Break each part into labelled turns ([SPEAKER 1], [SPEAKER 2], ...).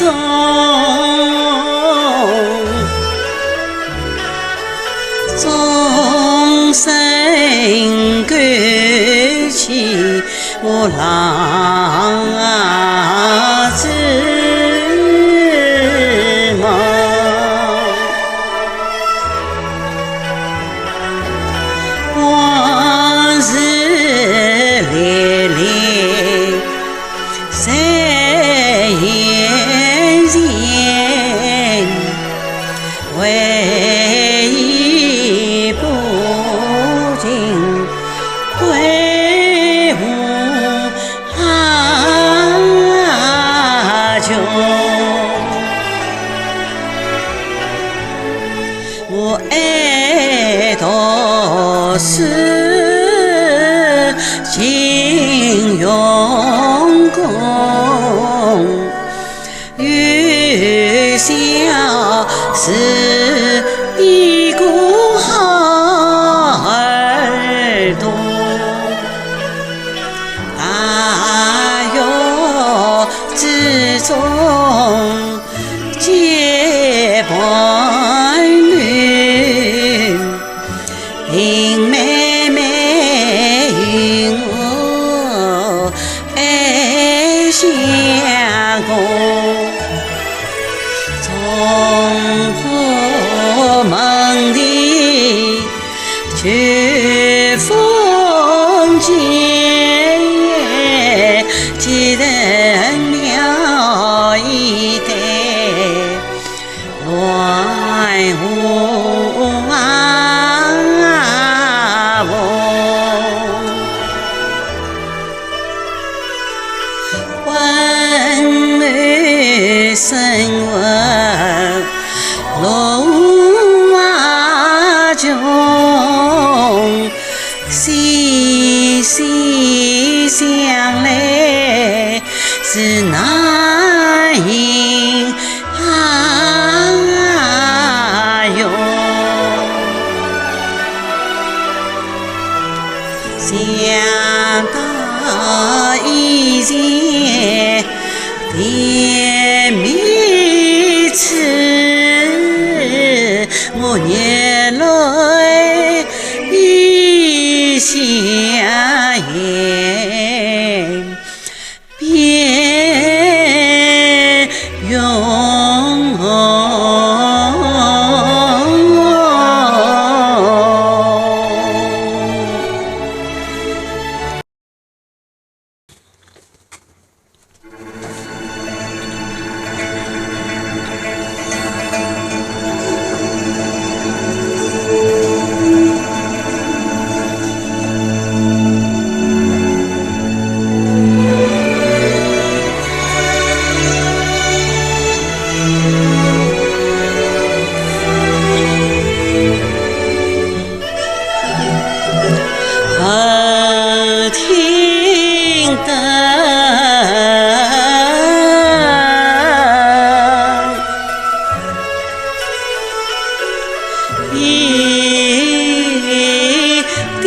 [SPEAKER 1] 中，钟声勾起我浪子梦。往事历历在眼前，回忆不尽回无穷。我爱读书勤用功，幼小是一个好儿童，大学之中结伴侣，萍妹妹与我爱相共，冲破门第旧封建，结成了一对鸞和凤。温暖生活乐无穷，细细想来是难形容。想到以前甜蜜处，我热泪已向眼边涌。好听的一点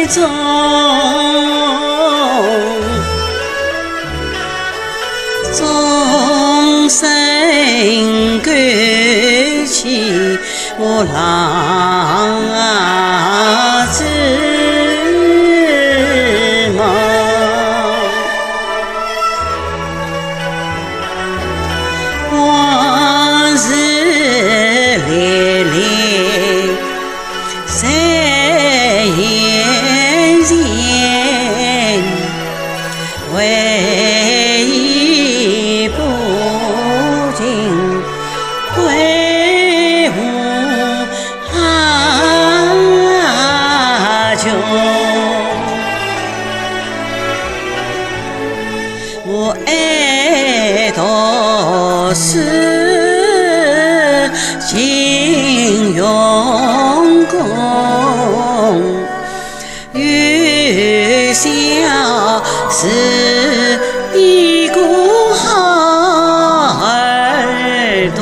[SPEAKER 1] 钟，钟声勾起我浪子梦。往事历历在眼前，回忆不尽回无穷。我爱读书勤用功，幼小是一个好儿童，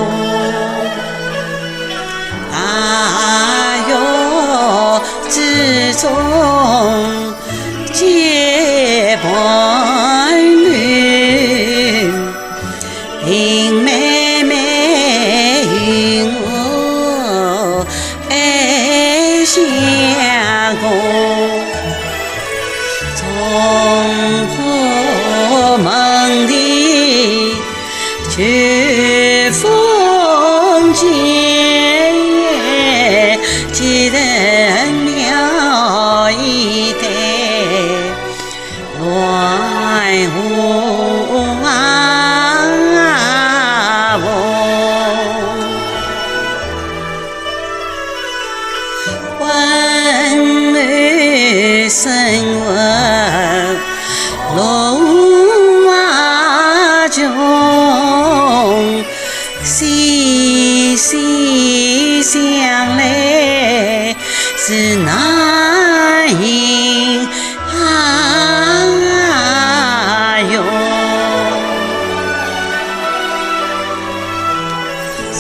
[SPEAKER 1] 大学之中结伴侣，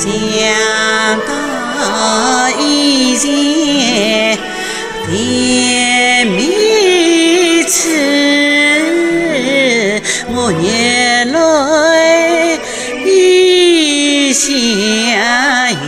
[SPEAKER 1] 想到以前甜蜜处，我热泪已向眼